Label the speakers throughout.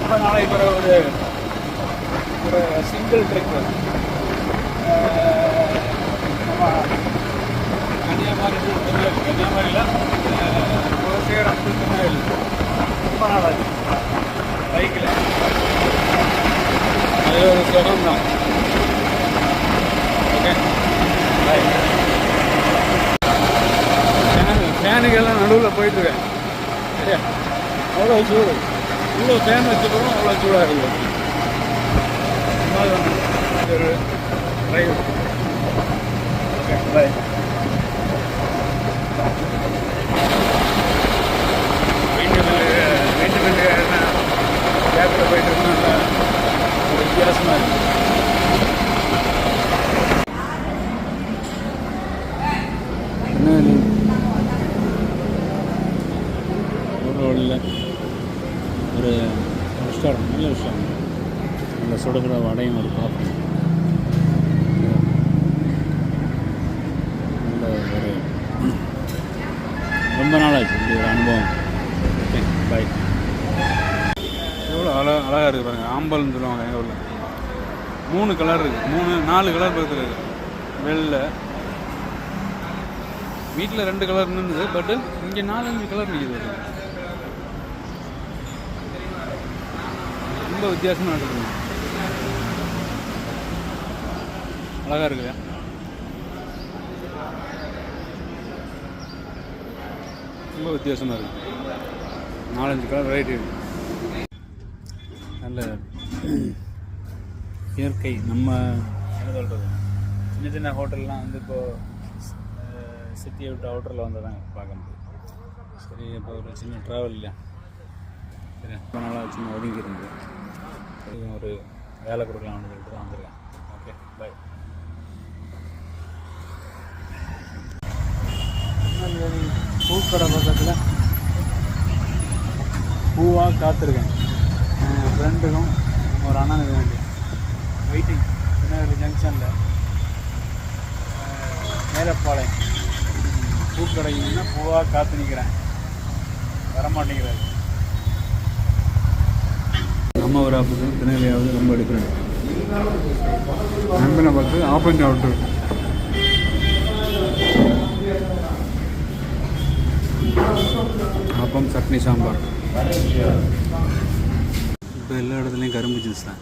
Speaker 1: ரொம்ப நாளைக்கு ஒரு ஒரு சிங்கிள் ட்ரிப் நம்ம கன்னியாகுமரி டு திருநெல்வேலி, கன்னியாகுமரியில் குலசேகரம் டு திருநெல்வேலி ரொம்ப நாளாச்சு பைக்கில். அது ஒரு சுகம் தான். Okay bye. ஃபேனுக்கெல்லாம் நடுவில் போயிட்டுருக்கேன். சரியா, அவ்வளோ சூடு. இவ்வளோ ஃபேன் வச்சுக்கிறோம், அவ்வளோ சூடாக இருக்குது. ஒரு டிரைவ். Okay bye. வீட்டு கேப்பில் போயிட்டு இருந்தாங்க. ஒரு வித்தியாசமாக இருக்குது. ரோடில் ஒரு ரெஸ்டாரண்ட், நல்ல ரெஸ்டாரண்ட், நல்ல சுட சுட வடையும் ஒரு காஃபி, நல்ல ஒரு ரொம்ப நாளாச்சு இப்படி ஒரு அனுபவம். Okay bye. எவ்வளோ அழகாக இருக்குது பாருங்கள். ஆம்பல்னு சொல்லுவாங்க எங்கள் ஊரில். 3 கலர் இருக்குது, 4 கலர் பக்கத்தில் இருக்குது. வெள்ளை, வீட்டில் 2 கலர் இருந்தது, பட்டு இங்கே 4-5 கலர் நிற்கிது. ரொம்ப வித்தியாசமாக இருக்குதுங்க, அழகாக இருக்குதா. ரொம்ப வித்தியாசமாக இருக்குது. 4-5 கலர் வெரைட்டி இருக்குது. நல்ல இயற்கை. நம்ம என்ன சொல்கிறது, சின்ன சின்ன ஹோட்டல்லாம் வந்து இப்போது சிட்டியை விட்டு அவுட்டரில் வந்தால் தான் பார்க்க முடியும். சரி, இப்போ ஒரு சின்ன ட்ராவல் இல்லையா, சரி ரொம்ப நாளாக சின்ன ஒதுங்கி இருந்தது. ஒரு வேலை கொடுக்கலாம்னு சொல்லிட்டு தான் வந்திருக்கேன். Okay bye. பூக்கடை பக்கத்தில் பூவாக காத்திருக்கேன். என் ஃப்ரெண்டுக்கும் ஒரு அண்ணனுக்கு வேண்டி வெயிட்டிங். திருநெல்வேலி ஜங்ஷனில் மேலப்பாளையம் பூக்கடைக்குன்னா பூவாக காத்து நிற்கிறேன், வரமாட்டேங்கிறாரு. நம்ம ஒரு ஆப்புக்கு திருநெல்வேலியாவது ரொம்ப டிஃப்ரெண்ட். நம்பினை பார்த்து ஆஃப் அண்ட் அவுட்டு. அப்பம், சட்னி, சாம்பார். இப்போ எல்லா இடத்துலையும் கரும்பு ஜூஸ் தான்.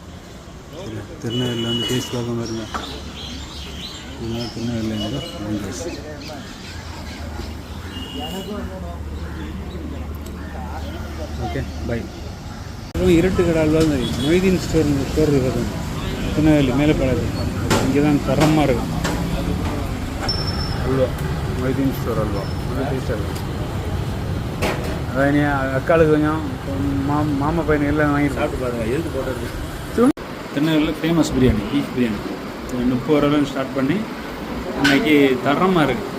Speaker 1: சரி, திருநெல்வேலியில் வந்து டேஸ்ட் பார்க்காம இருங்க. இதெல்லாம் திருநெல்வேலியில் ஜூஸ். Okay bye. இருட்டு கடை அல்வா மாதிரி மொய்தீன் ஸ்டோர் இருக்குது திருநெல்வேலி மேலப்பாளையத்தில். இங்கே தான் தரமாக இருக்கும் அல்வா. மொய்தீன் ஸ்டோர் அல்வா நல்லா டேஸ்ட்டாக இருக்கும். அதான் அக்காளுக்கு கொஞ்சம் மாமா பையன் எல்லாம் வாங்கி சாப்பிட்டு பாருங்கள். எதுக்கு போட்டது திருநெல்வேலியில் ஃபேமஸ் பிரியாணி, பீஃப் பிரியாணி. 30 ரூபாயிலேருந்து ஸ்டார்ட் பண்ணி அன்றைக்கி தரமாக இருக்குது.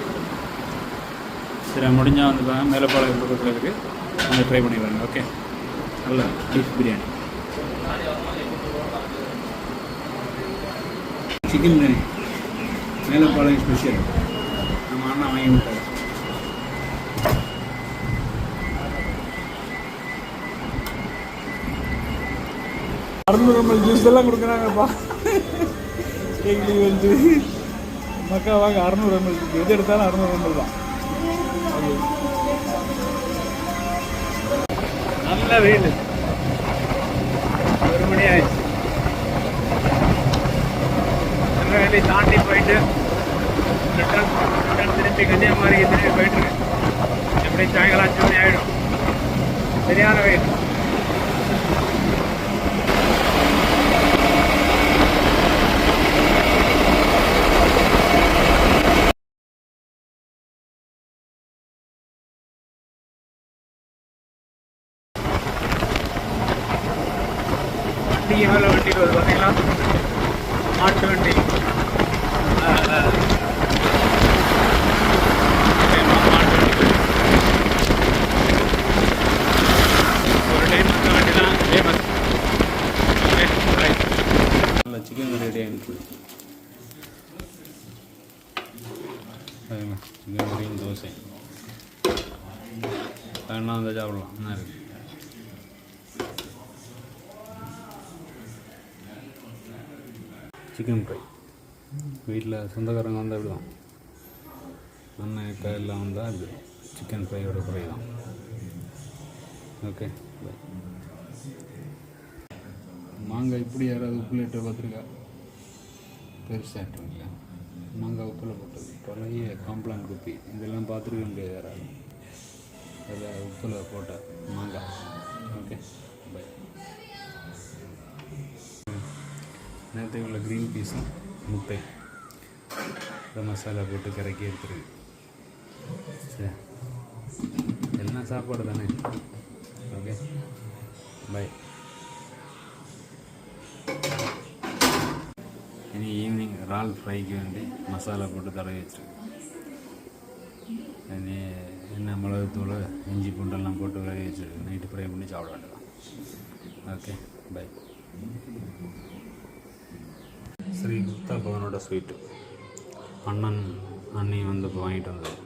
Speaker 1: சரி, முடிஞ்சால் வந்து பாருங்கள், மேலப்பாளையம் பக்கத்தில் இருக்குது, அங்கே ட்ரை பண்ணி பாருங்கள். ஓகே, நல்ல beef biryani, chicken biryani, Melapalayam special. நம்ம அண்ணா வாங்கி விட்டார். $600 ஜூஸ் எல்லாம் கொடுக்குறாங்கப்பா. டெய்லி வந்து மக்கா வாங்க 600 ml ஜூஸ் எது எடுத்தாலும் 600 ml தான். நல்ல வெயில், 1 மணி ஆயிடுச்சு. திருநெல்வேலி தாண்டி போயிட்டு ரிட்டர்ன் திருப்பி கன்னியாகுமரிக்கு திரும்பி போயிட்டுருக்கேன். எப்படி சாயங்காலம் 5 மணி ஆகிடும். சரியான வெயில். வண்டிக்கு மேலே வண்டிக்கு வருது பார்த்தீங்களா, மாட்டு வண்டி. ஒரு டைம் இந்த வண்டி தான் ஃபேமஸ். நல்ல சிக்கன் ரெடி ஆகிடுச்சு. சிக்கன் கறியும் தோசை வேணா வந்து சாப்பிடலாம். என்ன இருக்குது சிக்கன் ஃப்ரை. வீட்டில் சொந்தக்காரங்க வந்தால் அப்படி தான், அண்ணன் இப்போ எல்லாம் வந்தால் அது சிக்கன் ஃப்ரையோட ஃப்ரை தான். Okay, bye. மாங்காய் இப்படி யாராவது உப்புல இட்டு பார்த்துருக்கா? பெருசாக இல்லை, மாங்காய் உப்பில் போட்டது பழைய காம்ப்ளான் குப்பி இதெல்லாம் பார்த்துருக்க முடியாது யாராவது. அதில் உப்பில் போட்ட மாங்காய். Okay, bye. நேரத்துக்கு உள்ள க்ரீன் பீஸும் முட்டை இந்த மசாலா போட்டு கரைக்கி எடுத்துருக்கு. சரி, எல்லாம் சாப்பாடு தானே. Okay, by. இனி ஈவினிங் இறால் ஃப்ரைக்கு வேண்டி மசாலா போட்டு தடவி வச்சுருக்கு. இனி என்ன மிளகுத்தூள் இஞ்சி பூண்டெல்லாம் போட்டு விளைய வச்சுருக்கு. நைட்டு ஃப்ரை பண்ணி சாப்பிட வேண்டியதான். Okay, bye. ஸ்ரீ குப்தா பவனோட ஸ்வீட்டு அண்ணன் அண்ணி வந்து இப்போ வாங்கிட்டு வந்தது.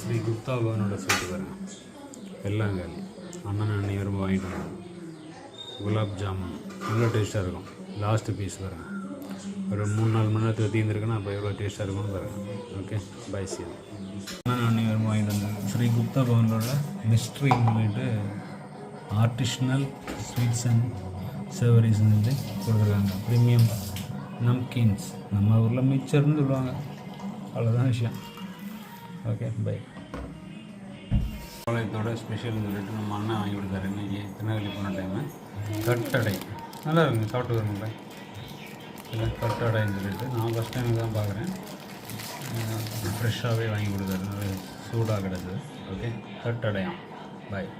Speaker 1: ஸ்ரீ குப்தா பவனோட ஸ்வீட்டு பாருங்க, எல்லாம் காலி. அண்ணன் அண்ணி வரும்போது வாங்கிட்டு வந்தது. குலாப் ஜாமுன் நல்லா டேஸ்ட்டாக இருக்கும். லாஸ்ட்டு பீஸ் பாருங்க, ஒரு 3-4 மணி நேரத்துக்கு தீர்ந்துருக்குன்னா அப்போ எவ்வளோ டேஸ்ட்டாக இருக்கும்னு பாருங்கள். Okay, bye. சி. அண்ணன் அண்ணி வரும்போது வாங்கிட்டு வந்தது. ஸ்ரீ குப்தா பவனோட மிஸ்ட்ரின்னு சொல்லிட்டு ஆர்டிஷ்னல் ஸ்வீட்ஸ் அண்ட் சேவரிஸ் வந்து கொடுத்துருக்காங்க. ப்ரீமியம் நம்கின்ஸ், நம்ம ஊரில் மிக்சர்னு சொல்லுவாங்க, அவ்வளோதான் விஷயம். Okay, by. கோலத்தோட ஸ்பெஷல்னு சொல்லிட்டு நம்ம அண்ணன் வாங்கி கொடுத்தாரு. இன்றைக்கி திருநெல்வேலி போன டைமு கட்டடை நல்லா இருக்குங்க, சாப்பிட்டு வருங்களேன். இல்லை கட்டடைன்னு சொல்லிட்டு நான் ஃபஸ்ட் டைம் தான் பார்க்குறேன். ஃப்ரெஷ்ஷாகவே வாங்கி கொடுத்தாரு, சூடாக கிடக்குது. ஓகே, கட்டடையாம். பாய்.